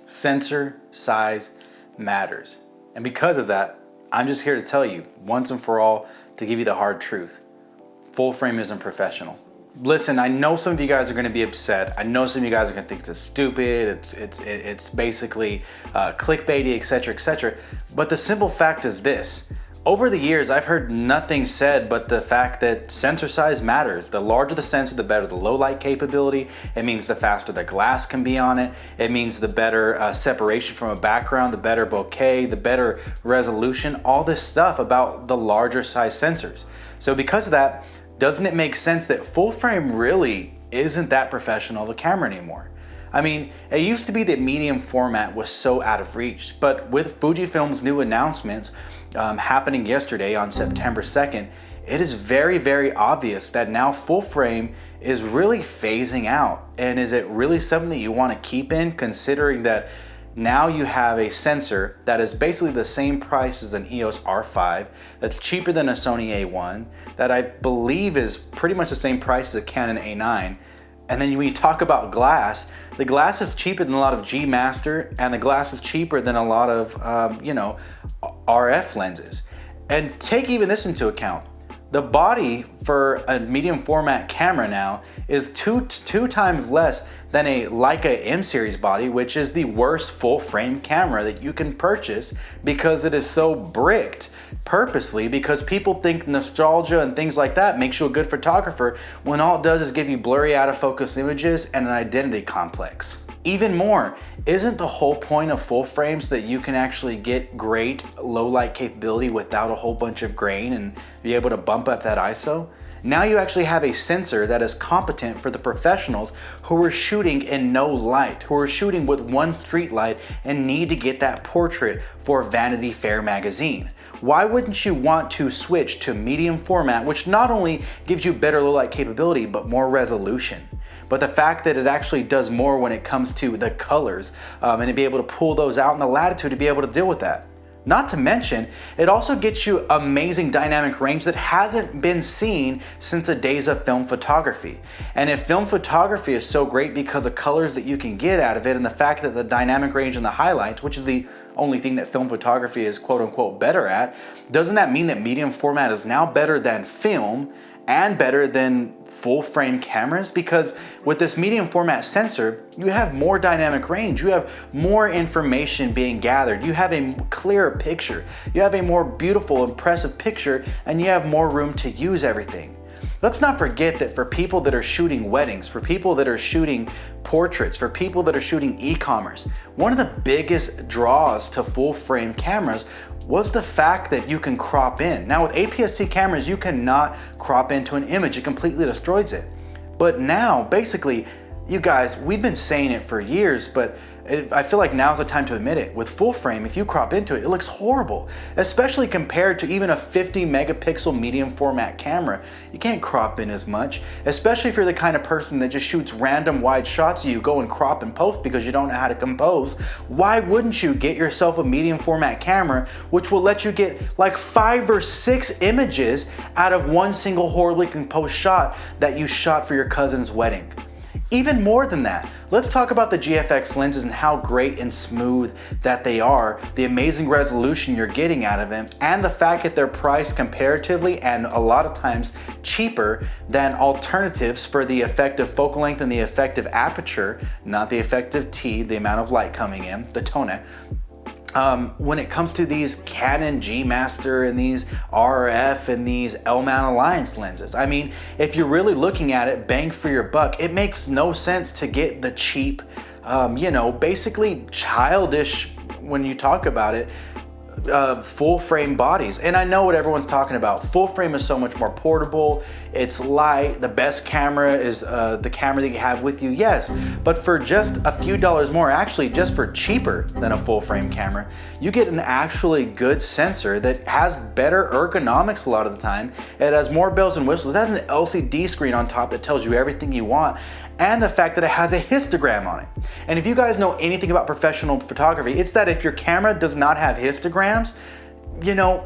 Sensor size matters. And because of that, I'm just here to tell you once and for all, to give you the hard truth. Full frame isn't professional. Listen, I know some of you guys are gonna be upset. I know some of you guys are gonna think this is stupid. It's basically clickbaity, etc., etc. But the simple fact is this. Over the years, I've heard nothing said but the fact that sensor size matters. The larger the sensor, the better the low light capability. It means the faster the glass can be on it. It means the better separation from a background, the better bokeh, the better resolution, all this stuff about the larger size sensors. So because of that, doesn't it make sense that full frame really isn't that professional of a camera anymore? I mean, it used to be that medium format was so out of reach, but with Fujifilm's new announcements happening yesterday on September 2nd, it is very, very obvious that now full frame is really phasing out. And is it really something that you want to keep in, considering that now you have a sensor that is basically the same price as an EOS R5, that's cheaper than a Sony A1, that I believe is pretty much the same price as a Canon A9. And then when you talk about glass, the glass is cheaper than a lot of G Master, and the glass is cheaper than a lot of, RF lenses. And take even this into account. The body for a medium format camera now is two times less than a Leica M series body, which is the worst full frame camera that you can purchase because it is so bricked purposely, because people think nostalgia and things like that makes you a good photographer, when all it does is give you blurry, out of focus images and an identity complex. Even more, isn't the whole point of full frames that you can actually get great low light capability without a whole bunch of grain and be able to bump up that ISO? Now you actually have a sensor that is competent for the professionals who are shooting in no light, who are shooting with one street light and need to get that portrait for Vanity Fair magazine. Why wouldn't you want to switch to medium format, which not only gives you better low light capability, but more resolution? But the fact that it actually does more when it comes to the colors and to be able to pull those out in the latitude to be able to deal with that. Not to mention, it also gets you amazing dynamic range that hasn't been seen since the days of film photography. And if film photography is so great because of colors that you can get out of it, and the fact that the dynamic range and the highlights, which is the only thing that film photography is quote unquote better at, doesn't that mean that medium format is now better than film and better than full frame cameras? Because with this medium format sensor, you have more dynamic range, you have more information being gathered, you have a clearer picture, you have a more beautiful, impressive picture, and you have more room to use everything. Let's not forget that for people that are shooting weddings, for people that are shooting portraits, for people that are shooting e-commerce, one of the biggest draws to full frame cameras was the fact that you can crop in. Now with APS-C cameras, you cannot crop into an image, it completely destroys it. But now, basically, you guys, we've been saying it for years, but I feel like now's the time to admit it. With full frame, if you crop into it, it looks horrible, especially compared to even a 50 megapixel medium format camera. You can't crop in as much, especially if you're the kind of person that just shoots random wide shots. You go and crop and post because you don't know how to compose. Why wouldn't you get yourself a medium format camera, which will let you get like 5 or 6 images out of one single horribly composed shot that you shot for your cousin's wedding? Even more than that, let's talk about the GFX lenses and how great and smooth that they are, the amazing resolution you're getting out of them, and the fact that they're priced comparatively and a lot of times cheaper than alternatives for the effective focal length and the effective aperture, not the effective T, the amount of light coming in, the tone. When it comes to these Canon G Master and these RF and these L-mount Alliance lenses, I mean, if you're really looking at it, bang for your buck, it makes no sense to get the cheap, basically childish, when you talk about it, full frame bodies. And I know what everyone's talking about. Full frame is so much more portable, it's light, the best camera is the camera that you have with you, yes, but for just a few dollars more, actually just for cheaper than a full frame camera, you get an actually good sensor that has better ergonomics a lot of the time. It has more bells and whistles, it has an LCD screen on top that tells you everything you want, and the fact that it has a histogram on it. And if you guys know anything about professional photography, it's that if your camera does not have histograms,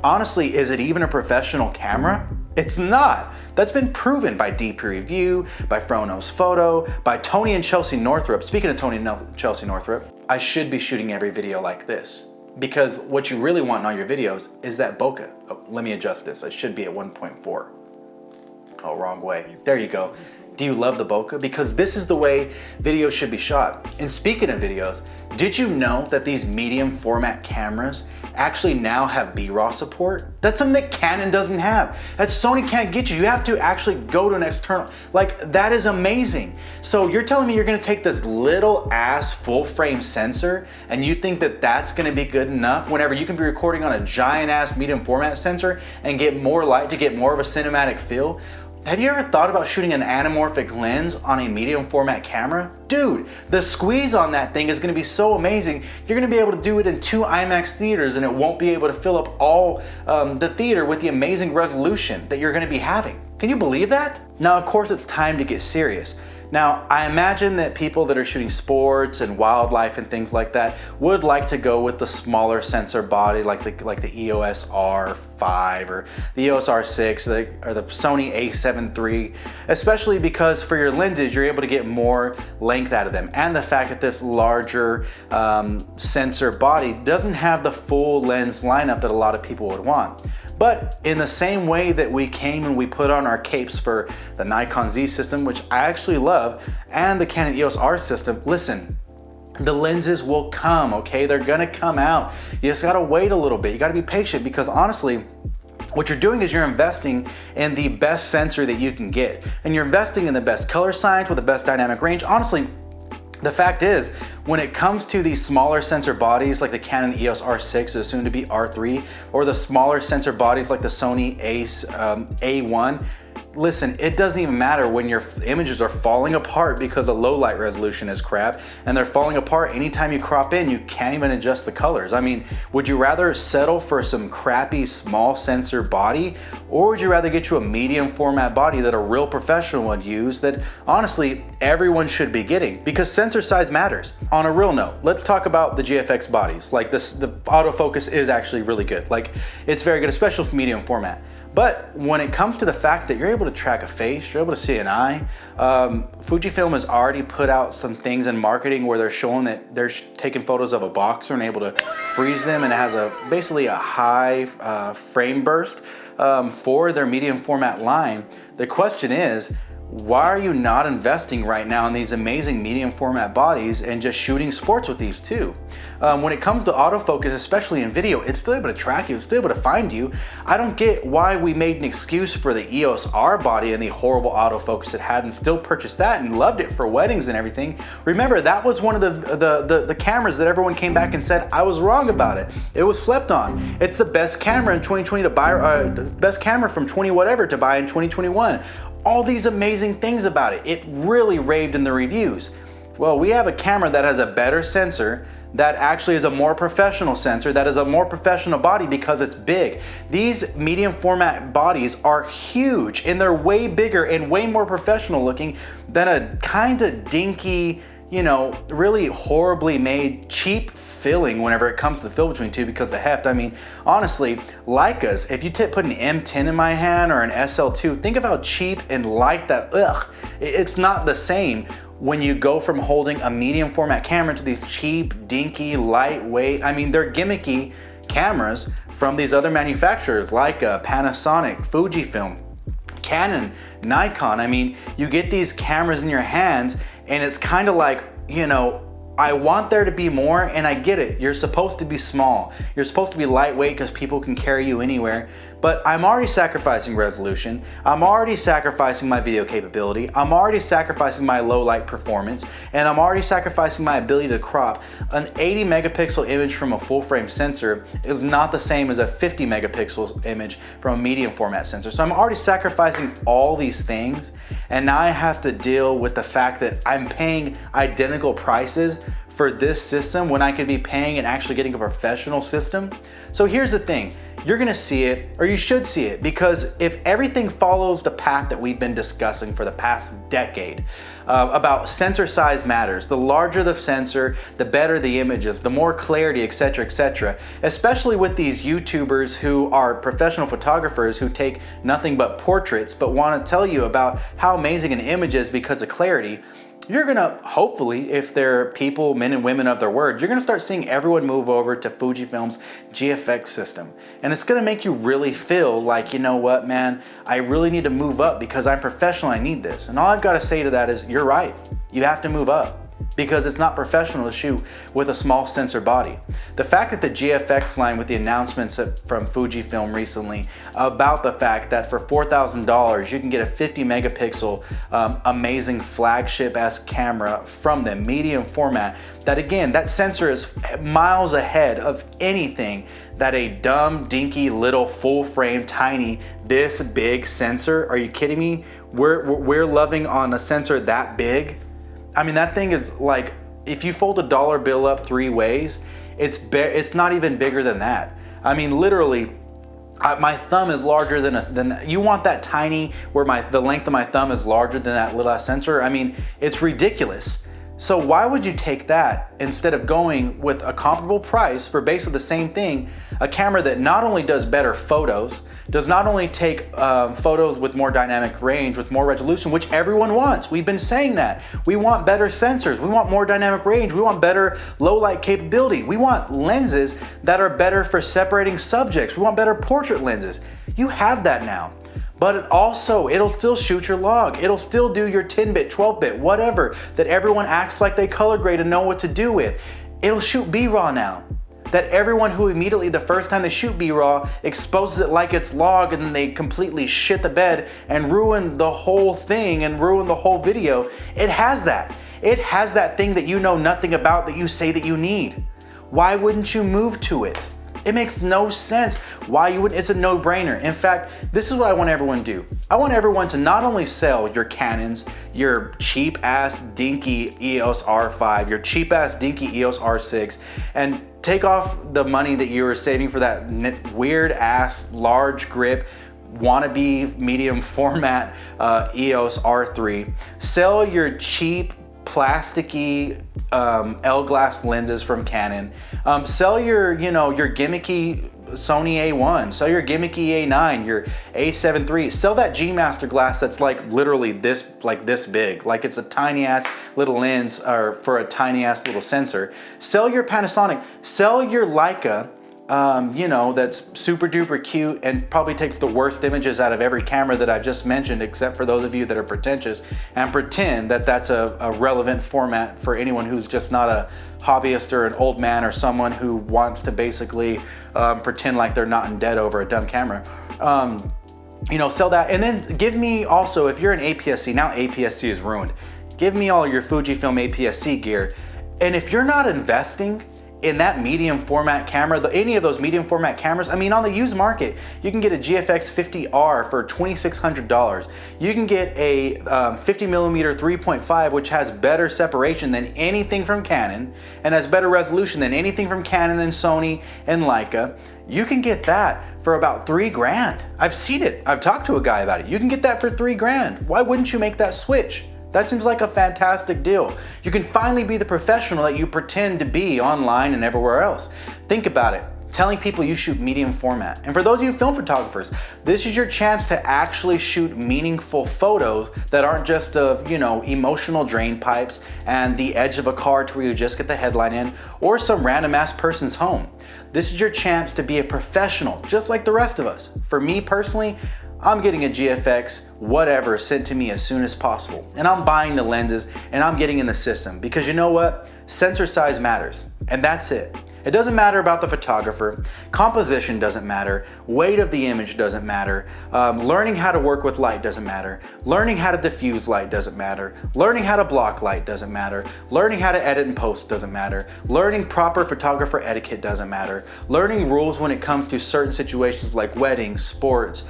honestly, is it even a professional camera? It's not. That's been proven by DP Review, by Frono's Photo, by Tony and Chelsea Northrup. Speaking of Tony and Chelsea Northrup, I should be shooting every video like this, because what you really want in all your videos is that bokeh. Oh, let me adjust this. I should be at 1.4. Oh, wrong way. There you go. Do you love the bokeh? Because this is the way videos should be shot. And speaking of videos, did you know that these medium format cameras actually now have B-RAW support? That's something that Canon doesn't have. That Sony can't get you. You have to actually go to an external. Like, that is amazing. So you're telling me you're gonna take this little ass full frame sensor and you think that that's gonna be good enough whenever you can be recording on a giant ass medium format sensor and get more light to get more of a cinematic feel? Have you ever thought about shooting an anamorphic lens on a medium format camera? Dude, the squeeze on that thing is gonna be so amazing. You're gonna be able to do it in 2 IMAX theaters and it won't be able to fill up all the theater with the amazing resolution that you're gonna be having. Can you believe that? Now, of course, it's time to get serious. Now, I imagine that people that are shooting sports and wildlife and things like that would like to go with the smaller sensor body like the EOS R5 or the EOS R6 or the Sony A7 III, especially because for your lenses, you're able to get more length out of them. And the fact that this larger sensor body doesn't have the full lens lineup that a lot of people would want. But in the same way that we came and we put on our capes for the Nikon Z system, which I actually love, and the Canon EOS R system, listen, the lenses will come, okay? They're gonna come out. You just gotta wait a little bit. You gotta be patient, because honestly, what you're doing is you're investing in the best sensor that you can get. And you're investing in the best color science with the best dynamic range. Honestly, the fact is, when it comes to these smaller sensor bodies like the Canon EOS R6, or soon to be R3, or the smaller sensor bodies like the Sony A1, listen, it doesn't even matter when your images are falling apart because the low light resolution is crap, and they're falling apart anytime you crop in, you can't even adjust the colors. I mean, would you rather settle for some crappy small sensor body, or would you rather get you a medium format body that a real professional would use, that honestly everyone should be getting, because sensor size matters. On a real note, let's talk about the GFX bodies. Like this, the autofocus is actually really good. Like, it's very good, especially for medium format. But when it comes to the fact that you're able to track a face, you're able to see an eye, Fujifilm has already put out some things in marketing where they're showing that they're taking photos of a boxer and able to freeze them, and it has basically a high frame burst for their medium format line. The question is, why are you not investing right now in these amazing medium format bodies and just shooting sports with these too? When it comes to autofocus, especially in video, it's still able to track you, it's still able to find you. I don't get why we made an excuse for the EOS R body and the horrible autofocus it had and still purchased that and loved it for weddings and everything. Remember, that was one of the cameras that everyone came back and said I was wrong about it. It was slept on. It's the best camera in 2020 to buy, best camera from 20 whatever to buy in 2021. All these amazing things about it. It really raved in the reviews. Well, we have a camera that has a better sensor, that actually is a more professional sensor, that is a more professional body because it's big. These medium format bodies are huge, and they're way bigger and way more professional looking than a kind of dinky, you know, really horribly made, cheap filling whenever it comes to the fill between two because the heft. I mean, honestly, Leicas, if you put an M10 in my hand or an SL2, think of how cheap and light that, it's not the same when you go from holding a medium format camera to these cheap, dinky, lightweight, I mean, they're gimmicky cameras from these other manufacturers like Panasonic, Fujifilm, Canon, Nikon. I mean, you get these cameras in your hands and it's kind of like, you know, I want there to be more, and I get it. You're supposed to be small. You're supposed to be lightweight because people can carry you anywhere. But I'm already sacrificing resolution. I'm already sacrificing my video capability. I'm already sacrificing my low light performance. And I'm already sacrificing my ability to crop. An 80 megapixel image from a full frame sensor is not the same as a 50 megapixel image from a medium format sensor. So I'm already sacrificing all these things. And now I have to deal with the fact that I'm paying identical prices for this system when I could be paying and actually getting a professional system. So here's the thing. you're gonna see it, or you should see it, because if everything follows the path that we've been discussing for the past decade, about sensor size matters. The larger the sensor, the better the images, the more clarity, etc., etc. Especially with these YouTubers who are professional photographers who take nothing but portraits, but want to tell you about how amazing an image is because of clarity. You're gonna, hopefully, if they're people, men and women of their word, you're gonna start seeing everyone move over to Fujifilm's GFX system. And it's gonna make you really feel like, you know what, man, I really need to move up because I'm professional, I need this. And all I've gotta say to that is, you're right, you have to move up, because it's not professional to shoot with a small sensor body. The fact that the GFX line, with the announcements from Fujifilm recently about the fact that for $4,000 you can get a 50 megapixel amazing flagship-esque camera from them, medium format, that again, that sensor is miles ahead of anything that a dumb, dinky, little, full frame, tiny, this big sensor, are you kidding me? We're loving on a sensor that big. I mean, that thing is like, if you fold a dollar bill up 3 ways, it's not even bigger than that. I mean, literally, my thumb is larger than you want that tiny, where the length of my thumb is larger than that little sensor. I mean, it's ridiculous. So why would you take that instead of going with a comparable price for basically the same thing, a camera that not only does better photos, does not only take photos with more dynamic range, with more resolution, which everyone wants. We've been saying that. We want better sensors. We want more dynamic range. We want better low light capability. We want lenses that are better for separating subjects. We want better portrait lenses. You have that now. But it'll still shoot your log. It'll still do your 10-bit, 12-bit, whatever, that everyone acts like they color grade and know what to do with. It'll shoot B-RAW now. That everyone who immediately, the first time they shoot B-RAW, exposes it like it's log, and then they completely shit the bed and ruin the whole thing and ruin the whole video. It has that. It has that thing that you know nothing about that you say that you need. Why wouldn't you move to it? It makes no sense why you wouldn't. It's a no-brainer. In fact, this is what I want everyone to do. I want everyone to not only sell your Canons, your cheap-ass dinky EOS R5, your cheap-ass dinky EOS R6, and take off the money that you were saving for that weird-ass large grip wannabe medium format EOS R3. Sell your cheap plasticky L-glass lenses from Canon. Sell your gimmicky Sony A1. Sell your gimmicky A9, your A7 III. Sell that G Master glass that's like literally this big, like it's a tiny ass little lens or for a tiny ass little sensor. Sell your Panasonic. Sell your Leica. That's super duper cute and probably takes the worst images out of every camera that I've just mentioned, except for those of you that are pretentious, and pretend that that's a relevant format for anyone who's just not a hobbyist or an old man or someone who wants to basically pretend like they're not in debt over a dumb camera. Sell that, and then give me also, if you're an APS-C, now APS-C is ruined, give me all your Fujifilm APS-C gear. And if you're not investing in that medium format camera, any of those medium format cameras, I mean, on the used market, you can get a GFX 50R for $2,600. You can get a 50mm 3.5, which has better separation than anything from Canon and has better resolution than anything from Canon and Sony and Leica. You can get that for about $3,000. I've seen it. I've talked to a guy about it. You can get that for $3,000. Why wouldn't you make that switch? That seems like a fantastic deal. You can finally be the professional that you pretend to be online and everywhere else. Think about it. Telling people you shoot medium format. And for those of you film photographers, this is your chance to actually shoot meaningful photos that aren't just of, emotional drain pipes and the edge of a car to where you just get the headline in, or some random ass person's home. This is your chance to be a professional, just like the rest of us. For me personally, I'm getting a GFX, whatever, sent to me as soon as possible. And I'm buying the lenses and I'm getting in the system because you know what? Sensor size matters, and that's it. It doesn't matter about the photographer, composition doesn't matter, weight of the image doesn't matter, learning how to work with light doesn't matter, learning how to diffuse light doesn't matter, learning how to block light doesn't matter, learning how to edit and post doesn't matter, learning proper photographer etiquette doesn't matter, learning rules when it comes to certain situations like weddings, sports,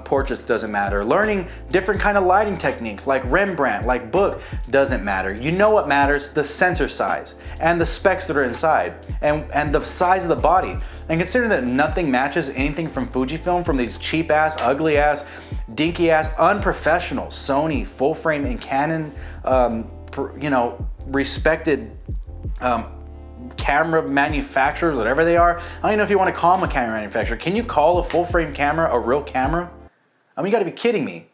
portraits doesn't matter, learning different kind of lighting techniques like Rembrandt, like book, doesn't matter. You know what matters? The sensor size and the specs that are inside. And and the size of the body. And considering that nothing matches anything from Fujifilm, from these cheap ass, ugly ass, dinky ass, unprofessional Sony, full frame, and Canon, respected camera manufacturers, whatever they are. I don't even know if you want to call them a camera manufacturer. Can you call a full frame camera a real camera? I mean, you gotta be kidding me.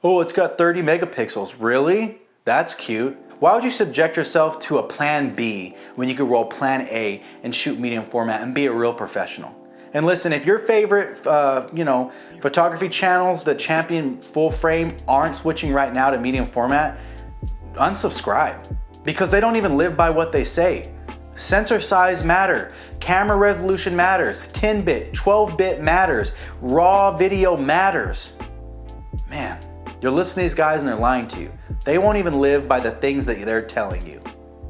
Oh, it's got 30 megapixels. Really? That's cute. Why would you subject yourself to a plan B when you could roll plan A and shoot medium format and be a real professional? And listen, if your favorite, photography channels that champion full frame aren't switching right now to medium format, unsubscribe, because they don't even live by what they say. Sensor size matter, camera resolution matters, 10-bit, 12-bit matters, raw video matters. Man, you're listening to these guys and they're lying to you. They won't even live by the things that they're telling you.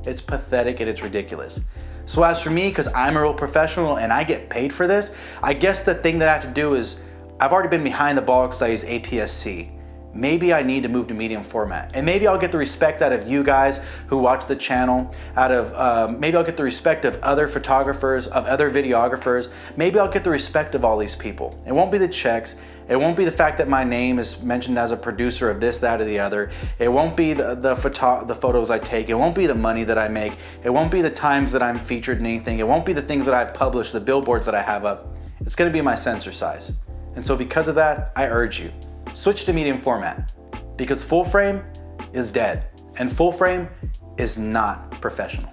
It's pathetic and it's ridiculous. So as for me, because I'm a real professional and I get paid for this, I guess the thing that I have to do is, I've already been behind the ball because I use APS-C. Maybe I need to move to medium format, and maybe I'll get the respect out of you guys who watch the channel, maybe I'll get the respect of other photographers, of other videographers. Maybe I'll get the respect of all these people. It won't be the checks. It won't be the fact that my name is mentioned as a producer of this, that, or the other. It won't be the photos I take. It won't be the money that I make. It won't be the times that I'm featured in anything. It won't be the things that I publish, the billboards that I have up. It's gonna be my sensor size. And so because of that, I urge you, switch to medium format, because full frame is dead and full frame is not professional.